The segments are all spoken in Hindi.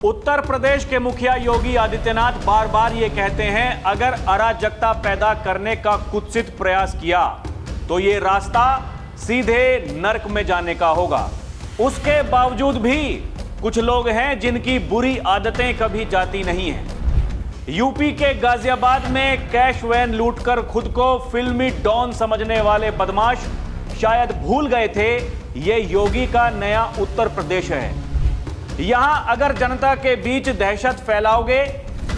उत्तर प्रदेश के मुखिया योगी आदित्यनाथ बार बार ये कहते हैं, अगर अराजकता पैदा करने का कुत्सित प्रयास किया तो ये रास्ता सीधे नर्क में जाने का होगा। उसके बावजूद भी कुछ लोग हैं जिनकी बुरी आदतें कभी जाती नहीं हैं। यूपी के गाजियाबाद में कैश वैन लूटकर खुद को फिल्मी डॉन समझने वाले बदमाश शायद भूल गए थे, ये योगी का नया उत्तर प्रदेश है। यहां अगर जनता के बीच दहशत फैलाओगे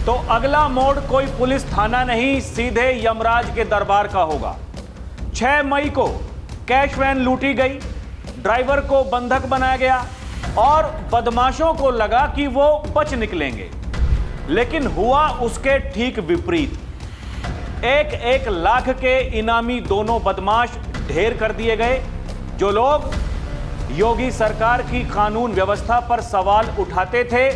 तो अगला मोड़ कोई पुलिस थाना नहीं, सीधे यमराज के दरबार का होगा। 6 मई को कैश वैन लूटी गई, ड्राइवर को बंधक बनाया गया और बदमाशों को लगा कि वो बच निकलेंगे, लेकिन हुआ उसके ठीक विपरीत। 1-1 लाख के इनामी दोनों बदमाश ढेर कर दिए गए। जो लोग योगी सरकार की कानून व्यवस्था पर सवाल उठाते थे,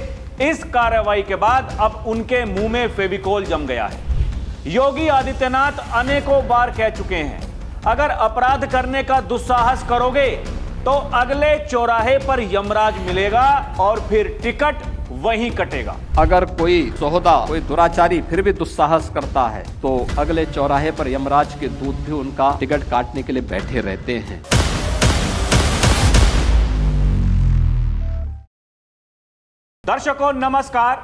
इस कार्रवाई के बाद अब उनके मुंह में फेविकोल जम गया है। योगी आदित्यनाथ अनेकों बार कह चुके हैं, अगर अपराध करने का दुस्साहस करोगे तो अगले चौराहे पर यमराज मिलेगा और फिर टिकट वहीं कटेगा। अगर कोई सोहदा, कोई दुराचारी फिर भी दुस्साहस करता है तो अगले चौराहे पर यमराज के दूत भी उनका टिकट काटने के लिए बैठे रहते हैं। दर्शकों नमस्कार,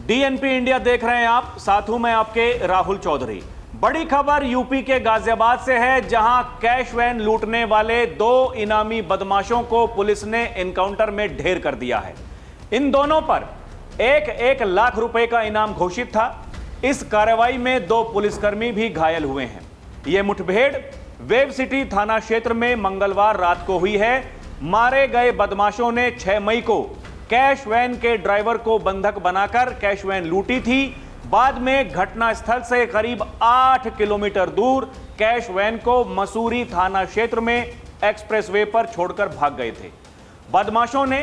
डीएनपी इंडिया देख रहे हैं आप, साथ हूं मैं आपके राहुल चौधरी। बड़ी खबर यूपी के गाजियाबाद से है, जहां कैश वैन लूटने वाले 2 इनामी बदमाशों को पुलिस ने एनकाउंटर में ढेर कर दिया है। इन दोनों पर 1-1 लाख रुपए का इनाम घोषित था। इस कार्रवाई में 2 पुलिसकर्मी भी घायल हुए हैं। यह मुठभेड़ वेब सिटी थाना क्षेत्र में मंगलवार रात को हुई है। मारे गए बदमाशों ने 6 मई को कैश वैन के ड्राइवर को बंधक बनाकर कैश वैन लूटी थी। बाद में घटनास्थल से करीब 8 किलोमीटर दूर कैश वैन को मसूरी थाना क्षेत्र में एक्सप्रेसवे पर छोड़कर भाग गए थे। बदमाशों ने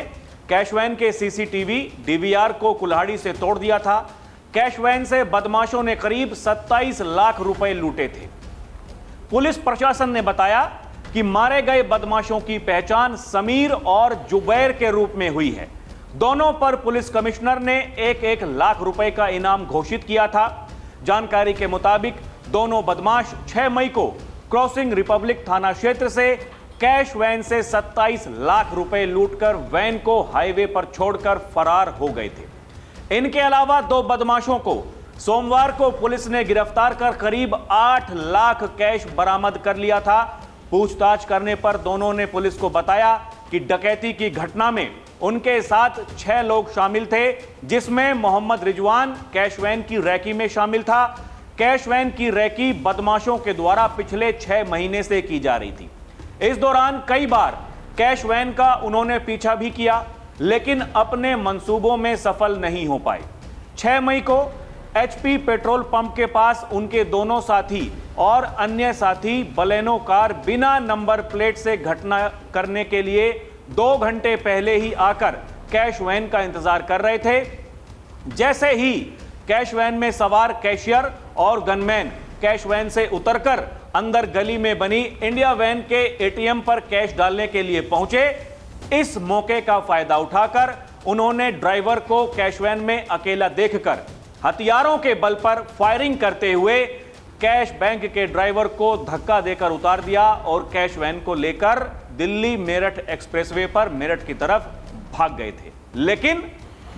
कैश वैन के सीसीटीवी डीवीआर को कुल्हाड़ी से तोड़ दिया था। कैश वैन से बदमाशों ने करीब 27 लाख रुपए लूटे थे। पुलिस प्रशासन ने बताया कि मारे गए बदमाशों की पहचान समीर और जुबैर के रूप में हुई है। दोनों पर पुलिस कमिश्नर ने 1-1 लाख रुपए का इनाम घोषित किया था। जानकारी के मुताबिक दोनों बदमाश 6 मई को क्रॉसिंग रिपब्लिक थाना क्षेत्र से कैश वैन से 27 लाख रुपए लूटकर वैन को हाईवे पर छोड़कर फरार हो गए थे। इनके अलावा 2 बदमाशों को सोमवार को पुलिस ने गिरफ्तार कर करीब 8 लाख कैश बरामद कर लिया था। पूछताछ करने पर दोनों ने पुलिस को बताया कि डकैती की घटना में उनके साथ 6 लोग शामिल थे, जिसमें मोहम्मद रिजवान कैश वैन की रैकी में शामिल था। कैश वैन की रैकी बदमाशों के द्वारा पिछले 6 महीने से की जा रही थी। इस दौरान कई बार कैश वैन का उन्होंने पीछा भी किया, लेकिन अपने मंसूबों में सफल नहीं हो पाए। 6 मई को एचपी पेट्रोल पंप के पास उनके दोनों साथी और अन्य साथी बलेनो कार बिना नंबर प्लेट से घटना करने के लिए 2 घंटे पहले ही आकर कैश वैन का इंतजार कर रहे थे। जैसे ही कैश वैन में सवार कैशियर और गनमैन कैश वैन से उतरकर अंदर गली में बनी इंडिया वैन के एटीएम पर कैश डालने के लिए पहुंचे, इस मौके का फायदा उठाकर उन्होंने ड्राइवर को कैश वैन में अकेला देखकर हथियारों के बल पर फायरिंग करते हुए कैश बैंक के ड्राइवर को धक्का देकर उतार दिया और कैश वैन को लेकर दिल्ली मेरठ एक्सप्रेसवे पर मेरठ की तरफ भाग गए थे। लेकिन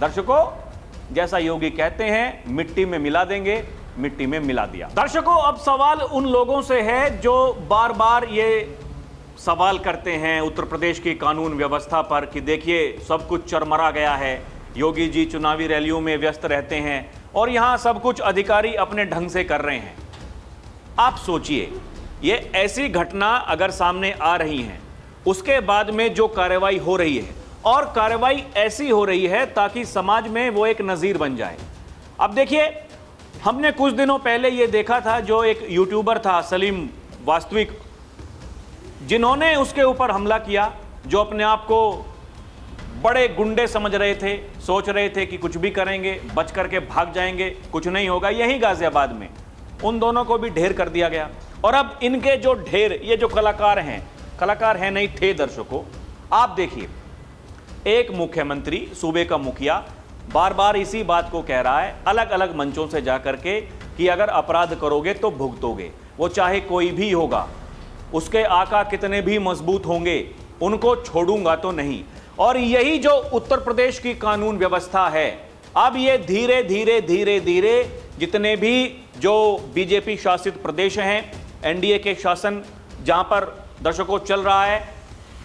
दर्शकों, जैसा योगी कहते हैं, मिट्टी में मिला देंगे, मिट्टी में मिला दिया। दर्शकों, अब सवाल उन लोगों से है जो बार बार ये सवाल करते हैं उत्तर प्रदेश की कानून व्यवस्था पर कि देखिए सब कुछ चरमरा गया है, योगी जी चुनावी रैलियों में व्यस्त रहते हैं और यहां सब कुछ अधिकारी अपने ढंग से कर रहे हैं। आप सोचिए, ये ऐसी घटना अगर सामने आ रही है, उसके बाद में जो कार्रवाई हो रही है, और कार्रवाई ऐसी हो रही है ताकि समाज में वो एक नज़ीर बन जाए। अब देखिए, हमने कुछ दिनों पहले ये देखा था, जो एक यूट्यूबर था सलीम वास्तविक, जिन्होंने उसके ऊपर हमला किया, जो अपने आप को बड़े गुंडे समझ रहे थे, सोच रहे थे कि कुछ भी करेंगे, बच करके भाग जाएंगे, कुछ नहीं होगा। यही गाजियाबाद में उन दोनों को भी ढेर कर दिया गया। और अब इनके जो ढेर, ये जो कलाकार हैं नहीं थे दर्शकों, आप देखिए, एक मुख्यमंत्री, सूबे का मुखिया, बार बार इसी बात को कह रहा है अलग अलग मंचों से जाकर के कि अगर अपराध करोगे तो भुगतोगे, वो चाहे कोई भी होगा, उसके आका कितने भी मजबूत होंगे, उनको छोड़ूंगा तो नहीं। और यही जो उत्तर प्रदेश की कानून व्यवस्था है, अब ये धीरे धीरे धीरे धीरे जितने भी जो बीजेपी शासित प्रदेश हैं, एनडीए के शासन जहां पर दर्शकों चल रहा है,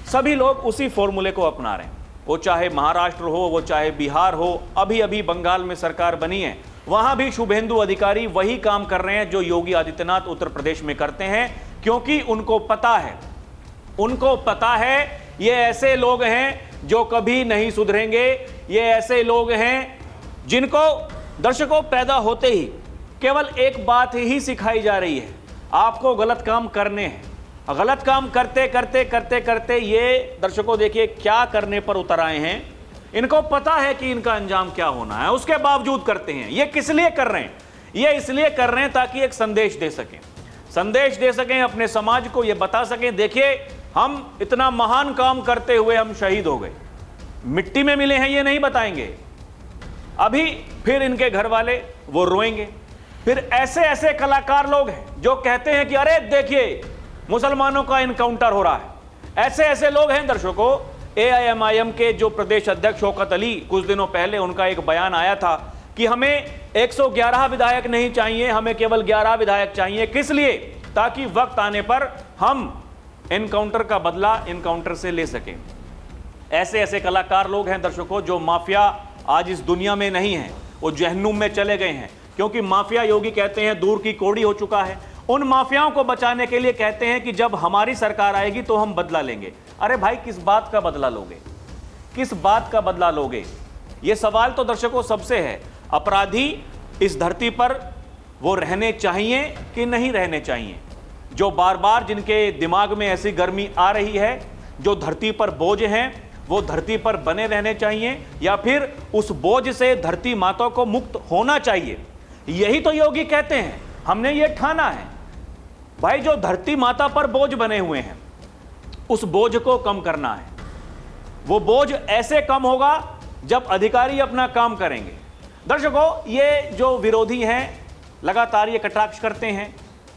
सभी लोग उसी फॉर्मूले को अपना रहे हैं। वो चाहे महाराष्ट्र हो, वो चाहे बिहार हो, अभी अभी बंगाल में सरकार बनी है, वहां भी शुभेंदु अधिकारी वही काम कर रहे हैं जो योगी आदित्यनाथ उत्तर प्रदेश में करते हैं, क्योंकि उनको पता है ये ऐसे लोग हैं जो कभी नहीं सुधरेंगे। ये ऐसे लोग हैं जिनको दर्शकों पैदा होते ही केवल एक बात ही सिखाई जा रही है, आपको गलत काम करने हैं। गलत काम करते करते करते करते ये दर्शकों देखिए क्या करने पर उतर आए हैं। इनको पता है कि इनका अंजाम क्या होना है, उसके बावजूद करते हैं। ये किस लिए कर रहे हैं? ये इसलिए कर रहे हैं ताकि एक संदेश दे सकें अपने समाज को, ये बता सकें देखिए हम इतना महान काम करते हुए हम शहीद हो गए, मिट्टी में मिले हैं, ये नहीं बताएंगे। अभी फिर इनके घर वाले वो रोएंगे। फिर ऐसे ऐसे कलाकार लोग हैं जो कहते हैं कि अरे देखिए मुसलमानों का इनकाउंटर हो रहा है। ऐसे ऐसे लोग हैं दर्शकों, एआईएमआईएम के जो प्रदेश अध्यक्ष शौकत अली, कुछ दिनों पहले उनका एक बयान आया था कि हमें 111 विधायक नहीं चाहिए, हमें केवल 11 विधायक चाहिए। किस लिए? ताकि वक्त आने पर हम एनकाउंटर का बदला एनकाउंटर से ले सकें। ऐसे ऐसे कलाकार लोग हैं दर्शकों जो माफिया आज इस दुनिया में नहीं है, वो जहन्नुम में चले गए हैं, क्योंकि माफिया योगी कहते हैं दूर की कौड़ी हो चुका है। उन माफियाओं को बचाने के लिए कहते हैं कि जब हमारी सरकार आएगी तो हम बदला लेंगे। अरे भाई किस बात का बदला लोगे? किस बात का बदला लोगे? यह सवाल तो दर्शकों सबसे है। अपराधी इस धरती पर वो रहने चाहिए कि नहीं रहने चाहिए? जो बार बार जिनके दिमाग में ऐसी गर्मी आ रही है, जो धरती पर बोझ हैं, वो धरती पर बने रहने चाहिए या फिर उस बोझ से धरती माता को मुक्त होना चाहिए? यही तो योगी कहते हैं। हमने ये ठाना है भाई, जो धरती माता पर बोझ बने हुए हैं उस बोझ को कम करना है। वो बोझ ऐसे कम होगा जब अधिकारी अपना काम करेंगे। दर्शकों, ये जो विरोधी हैं लगातार ये कटाक्ष करते हैं,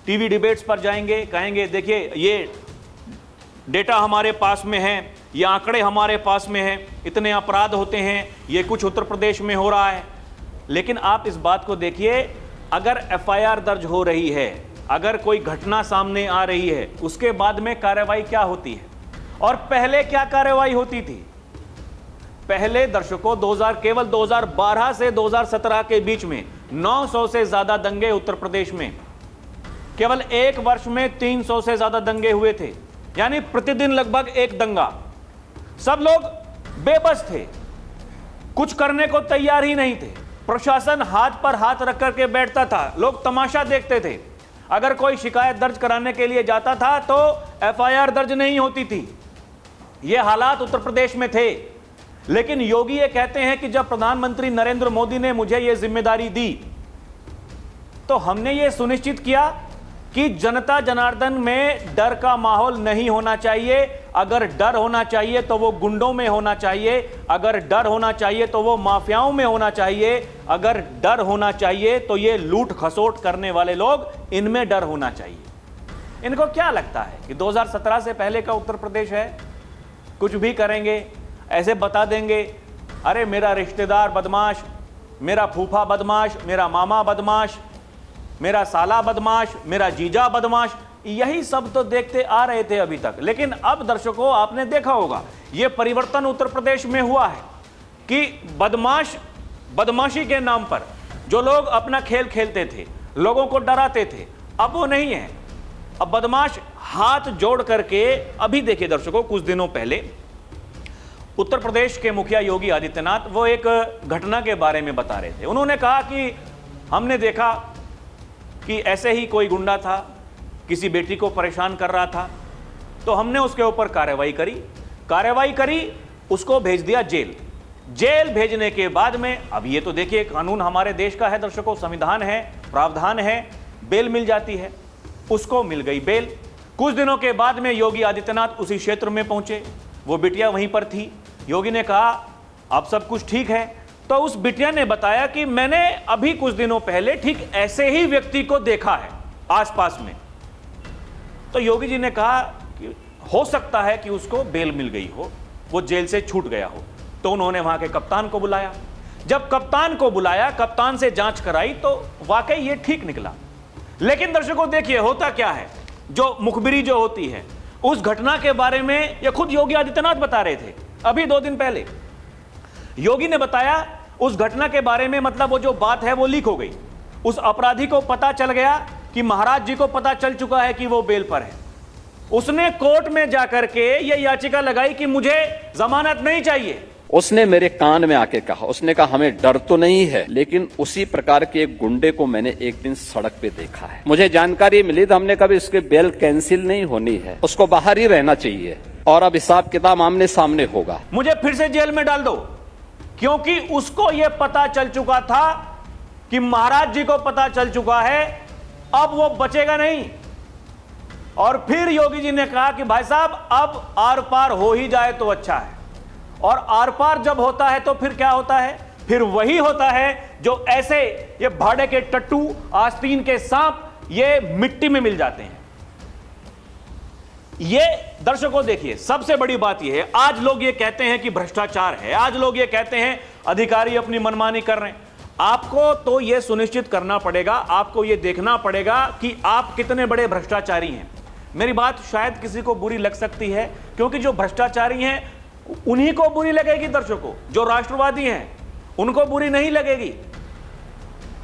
टीवी डिबेट्स पर जाएंगे, कहेंगे देखिए ये डेटा हमारे पास में है, ये आंकड़े हमारे पास में हैं, इतने अपराध होते हैं, ये कुछ उत्तर प्रदेश में हो रहा है। लेकिन आप इस बात को देखिए, अगर एफआईआर दर्ज हो रही है, अगर कोई घटना सामने आ रही है, उसके बाद में कार्रवाई क्या होती है और पहले क्या कार्रवाई होती थी? पहले दर्शकों केवल 2012 से 2017 के बीच में 900 से ज्यादा दंगे उत्तर प्रदेश में, केवल एक वर्ष में 300 से ज्यादा दंगे हुए थे, यानी प्रतिदिन लगभग एक दंगा। सब लोग बेबस थे, कुछ करने को तैयार ही नहीं थे। प्रशासन हाथ पर हाथ रख करके बैठता था, लोग तमाशा देखते थे। अगर कोई शिकायत दर्ज कराने के लिए जाता था तो एफआईआर दर्ज नहीं होती थी। ये हालात उत्तर प्रदेश में थे। लेकिन योगी ये कहते हैं कि जब प्रधानमंत्री नरेंद्र मोदी ने मुझे ये जिम्मेदारी दी तो हमने ये सुनिश्चित किया कि जनता जनार्दन में डर का माहौल नहीं होना चाहिए। अगर डर होना चाहिए तो वो गुंडों में होना चाहिए, अगर डर होना चाहिए तो वो माफियाओं में होना चाहिए, अगर डर होना चाहिए तो ये लूट खसोट करने वाले लोग, इनमें डर होना चाहिए। इनको क्या लगता है कि 2017 से पहले का उत्तर प्रदेश है? कुछ भी करेंगे, ऐसे बता देंगे अरे मेरा रिश्तेदार बदमाश, मेरा फूफा बदमाश, मेरा मामा बदमाश, मेरा साला बदमाश, मेरा जीजा बदमाश। यही सब तो देखते आ रहे थे अभी तक। लेकिन अब दर्शकों आपने देखा होगा यह परिवर्तन उत्तर प्रदेश में हुआ है कि बदमाशी के नाम पर जो लोग अपना खेल खेलते थे, लोगों को डराते थे, अब वो नहीं है। अब बदमाश हाथ जोड़ करके, अभी देखिए दर्शकों, कुछ दिनों पहले उत्तर प्रदेश के मुखिया योगी आदित्यनाथ वो एक घटना के बारे में बता रहे थे। उन्होंने कहा कि हमने देखा कि ऐसे ही कोई गुंडा था, किसी बेटी को परेशान कर रहा था, तो हमने उसके ऊपर कार्रवाई करी, उसको भेज दिया जेल भेजने के बाद में, अब ये तो देखिए कानून हमारे देश का है दर्शकों, संविधान है, प्रावधान है, बेल मिल जाती है, उसको मिल गई बेल। कुछ दिनों के बाद में योगी आदित्यनाथ उसी क्षेत्र में पहुंचे, वो बिटिया वहीं पर थी। योगी ने कहा अब सब कुछ ठीक है, तो उस बिटिया ने बताया कि मैंने अभी कुछ दिनों पहले ठीक ऐसे ही व्यक्ति को देखा है आसपास में। तो योगी जी ने कहा कि हो सकता है कि उसको बेल मिल गई हो, वो जेल से छूट गया हो। तो उन्होंने वहां के कप्तान को बुलाया। जब कप्तान को बुलाया, कप्तान से जांच कराई, तो वाकई ये ठीक निकला। लेकिन दर्शकों देखिए होता क्या है, जो मुखबिरी जो होती है उस घटना के बारे में ये खुद योगी आदित्यनाथ बता रहे थे अभी 2 दिन पहले। योगी ने बताया उस घटना के बारे में, मतलब वो जो बात है वो लीक हो गई। उस अपराधी को पता चल गया कि महाराज जी को पता चल चुका है कि वो बेल पर है। उसने कोर्ट में जाकर के ये याचिका लगाई कि मुझे जमानत नहीं चाहिए। उसने मेरे कान में आके कहा, उसने कहा हमें डर तो नहीं है, लेकिन उसी प्रकार के एक गुंडे को मैंने एक दिन सड़क पे देखा है। मुझे जानकारी मिली तो हमने कभी इसके बेल कैंसिल नहीं होनी है, उसको बाहर ही रहना चाहिए और अब हिसाब किताब आमने सामने होगा। मुझे फिर से जेल में डाल दो, क्योंकि उसको यह पता चल चुका था कि महाराज जी को पता चल चुका है, अब वो बचेगा नहीं। और फिर योगी जी ने कहा कि भाई साहब अब आर पार हो ही जाए तो अच्छा है। और आर पार जब होता है तो फिर क्या होता है, फिर वही होता है जो ऐसे ये भाड़े के टट्टू, आस्तीन के सांप ये मिट्टी में मिल जाते हैं। ये दर्शकों देखिए सबसे बड़ी बात यह है, आज लोग ये कहते हैं कि भ्रष्टाचार है, आज लोग ये कहते हैं अधिकारी अपनी मनमानी कर रहे हैं। आपको तो यह सुनिश्चित करना पड़ेगा, आपको यह देखना पड़ेगा कि आप कितने बड़े भ्रष्टाचारी हैं। मेरी बात शायद किसी को बुरी लग सकती है, क्योंकि जो भ्रष्टाचारी हैं उन्हीं को बुरी लगेगी दर्शकों, जो राष्ट्रवादी हैं उनको बुरी नहीं लगेगी।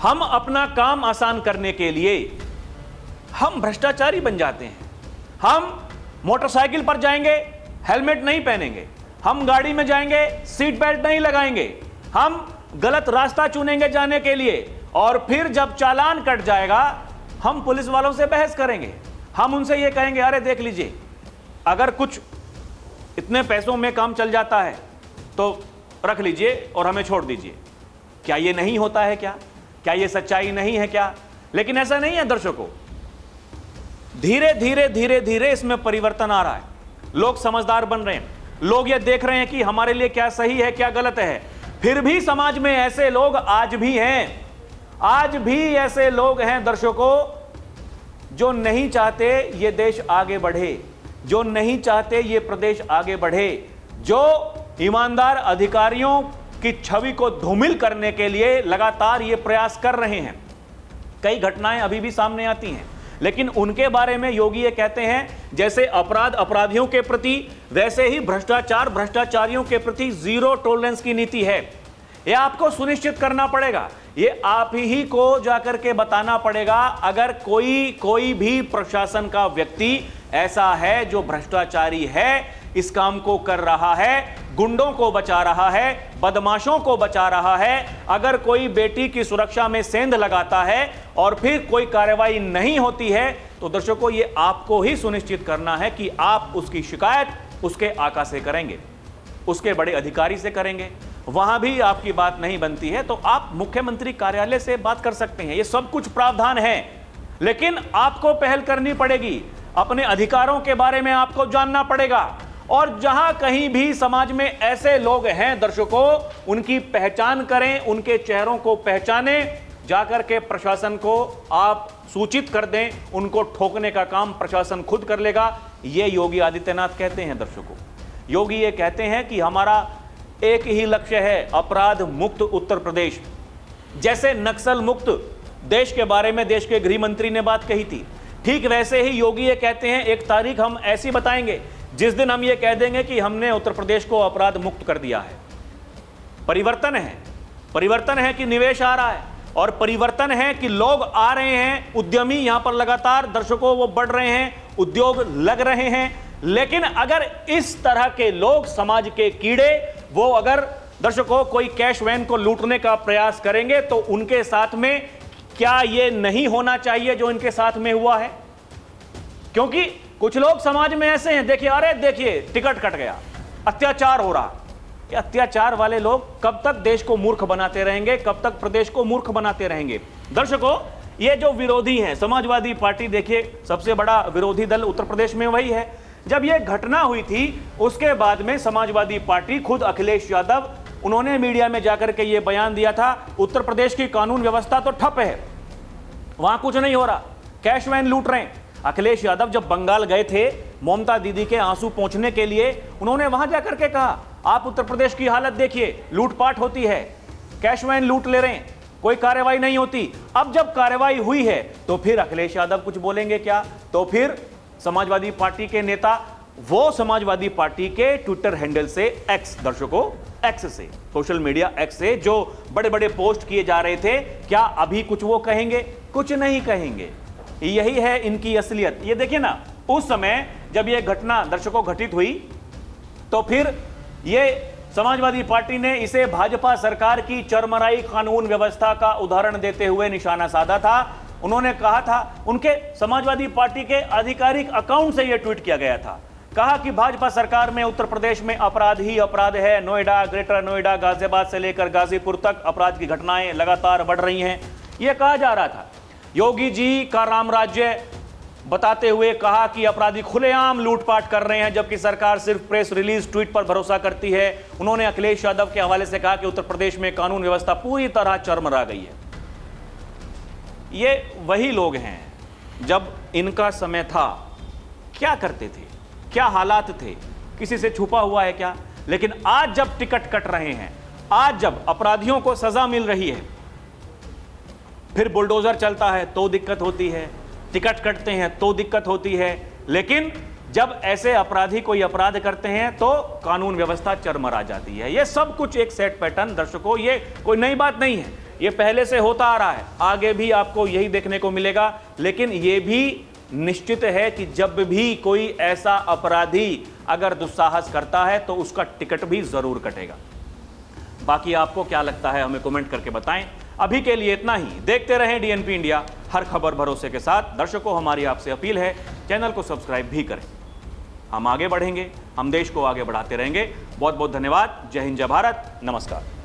हम अपना काम आसान करने के लिए हम भ्रष्टाचारी बन जाते हैं। हम मोटरसाइकिल पर जाएंगे, हेलमेट नहीं पहनेंगे, हम गाड़ी में जाएंगे, सीट बेल्ट नहीं लगाएंगे, हम गलत रास्ता चुनेंगे जाने के लिए, और फिर जब चालान कट जाएगा हम पुलिस वालों से बहस करेंगे। हम उनसे यह कहेंगे अरे देख लीजिए, अगर कुछ इतने पैसों में काम चल जाता है तो रख लीजिए और हमें छोड़ दीजिए। क्या ये नहीं होता है? क्या ये सच्चाई नहीं है क्या? लेकिन ऐसा नहीं है दर्शकों, धीरे धीरे धीरे धीरे इसमें परिवर्तन आ रहा है। लोग समझदार बन रहे हैं, लोग ये देख रहे हैं कि हमारे लिए क्या सही है क्या गलत है। फिर भी समाज में ऐसे लोग आज भी हैं, आज भी ऐसे लोग हैं दर्शकों जो नहीं चाहते ये देश आगे बढ़े, जो नहीं चाहते ये प्रदेश आगे बढ़े, जो ईमानदार अधिकारियों की छवि को धूमिल करने के लिए लगातार ये प्रयास कर रहे हैं। कई घटनाएं अभी भी सामने आती हैं, लेकिन उनके बारे में योगी ये कहते हैं जैसे अपराध अपराधियों के प्रति, वैसे ही भ्रष्टाचार भ्रष्टाचारियों के प्रति जीरो टॉलरेंस की नीति है। यह आपको सुनिश्चित करना पड़ेगा, ये आप ही को जाकर के बताना पड़ेगा। अगर कोई भी प्रशासन का व्यक्ति ऐसा है जो भ्रष्टाचारी है, इस काम को कर रहा है, गुंडों को बचा रहा है, बदमाशों को बचा रहा है, अगर कोई बेटी की सुरक्षा में सेंध लगाता है और फिर कोई कार्रवाई नहीं होती है, तो दर्शकों ये आपको ही सुनिश्चित करना है कि आप उसकी शिकायत उसके आका से करेंगे, उसके बड़े अधिकारी से करेंगे। वहां भी आपकी बात नहीं बनती है तो आप मुख्यमंत्री कार्यालय से बात कर सकते हैं। ये सब कुछ प्रावधान है, लेकिन आपको पहल करनी पड़ेगी, अपने अधिकारों के बारे में आपको जानना पड़ेगा। और जहां कहीं भी समाज में ऐसे लोग हैं दर्शकों, उनकी पहचान करें, उनके चेहरों को पहचानें, जाकर के प्रशासन को आप सूचित कर दें, उनको ठोकने का काम प्रशासन खुद कर लेगा। ये योगी आदित्यनाथ कहते हैं दर्शकों। योगी ये कहते हैं कि हमारा एक ही लक्ष्य है, अपराध मुक्त उत्तर प्रदेश। जैसे नक्सल मुक्त देश के बारे में देश के गृह मंत्री ने बात कही थी, ठीक वैसे ही योगी ये कहते हैं एक तारीख हम ऐसी बताएंगे जिस दिन हम ये कह देंगे कि हमने उत्तर प्रदेश को अपराध मुक्त कर दिया है। परिवर्तन है, परिवर्तन है कि निवेश आ रहा है, और परिवर्तन है कि लोग आ रहे हैं, उद्यमी यहां पर लगातार दर्शकों वो बढ़ रहे हैं, उद्योग लग रहे हैं। लेकिन अगर इस तरह के लोग, समाज के कीड़े, वो अगर दर्शकों कोई कैश वैन को लूटने का प्रयास करेंगे तो उनके साथ में क्या ये नहीं होना चाहिए जो इनके साथ में हुआ है? क्योंकि कुछ लोग समाज में ऐसे हैं, देखिए अरे देखिए टिकट कट गया, अत्याचार हो रहा। कि अत्याचार वाले लोग कब तक देश को मूर्ख बनाते रहेंगे, कब तक प्रदेश को मूर्ख बनाते रहेंगे? दर्शकों ये जो विरोधी हैं, समाजवादी पार्टी देखिए सबसे बड़ा विरोधी दल उत्तर प्रदेश में वही है। जब ये घटना हुई थी उसके बाद में समाजवादी पार्टी, खुद अखिलेश यादव उन्होंने मीडिया में जाकर के ये बयान दिया था, उत्तर प्रदेश की कानून व्यवस्था तो ठप है, वहां कुछ नहीं हो रहा, कैश वैन लूट रहे हैं। अखिलेश यादव जब बंगाल गए थे ममता दीदी के आंसू पोंछने के लिए, उन्होंने वहां जाकर के कहा आप उत्तर प्रदेश की हालत देखिए, लूटपाट होती है, कैश वैन लूट ले रहे हैं, कोई कार्रवाई नहीं होती। अब जब कार्रवाई हुई है तो फिर अखिलेश यादव कुछ बोलेंगे क्या? तो फिर समाजवादी पार्टी के नेता, वो समाजवादी पार्टी के ट्विटर हैंडल से, एक्स दर्शकों, एक्स से, सोशल मीडिया एक्स से जो बड़े बड़े पोस्ट किए जा रहे थे, क्या अभी कुछ वो कहेंगे? कुछ नहीं कहेंगे। यही है इनकी असलियत। ये देखिए ना, उस समय जब ये घटना दर्शकों घटित हुई तो फिर ये समाजवादी पार्टी ने इसे भाजपा सरकार की चरमराई कानून व्यवस्था का उदाहरण देते हुए निशाना साधा था। उन्होंने कहा था, उनके समाजवादी पार्टी के आधिकारिक अकाउंट से यह ट्वीट किया गया था, कहा कि भाजपा सरकार में उत्तर प्रदेश में अपराध ही अपराध है। नोएडा, ग्रेटर नोएडा, गाजियाबाद से लेकर गाजीपुर तक अपराध की घटनाएं लगातार बढ़ रही हैं, यह कहा जा रहा था। योगी जी का राम राज्य बताते हुए कहा कि अपराधी खुलेआम लूटपाट कर रहे हैं, जबकि सरकार सिर्फ प्रेस रिलीज, ट्वीट पर भरोसा करती है। उन्होंने अखिलेश यादव के हवाले से कहा कि उत्तर प्रदेश में कानून व्यवस्था पूरी तरह चरमरा गई है। ये वही लोग हैं, जब इनका समय था क्या करते थे, क्या हालात थे, किसी से छुपा हुआ है क्या? लेकिन आज जब टिकट कट रहे हैं, आज जब अपराधियों को सजा मिल रही है, फिर बुलडोजर चलता है तो दिक्कत होती है, टिकट कटते हैं तो दिक्कत होती है, लेकिन जब ऐसे अपराधी कोई अपराध करते हैं तो कानून व्यवस्था चरमरा जाती है। यह सब कुछ एक सेट पैटर्न दर्शकों, ये कोई नई बात नहीं है, ये पहले से होता आ रहा है, आगे भी आपको यही देखने को मिलेगा। लेकिन यह भी निश्चित है कि जब भी कोई ऐसा अपराधी अगर दुस्साहस करता है तो उसका टिकट भी जरूर कटेगा। बाकी आपको क्या लगता है हमें कमेंट करके बताएं। अभी के लिए इतना ही। देखते रहें डीएनपी इंडिया, हर खबर भरोसे के साथ। दर्शकों, हमारी आपसे अपील है, चैनल को सब्सक्राइब भी करें। हम आगे बढ़ेंगे, हम देश को आगे बढ़ाते रहेंगे। बहुत बहुत धन्यवाद। जय हिंद, जय भारत, नमस्कार।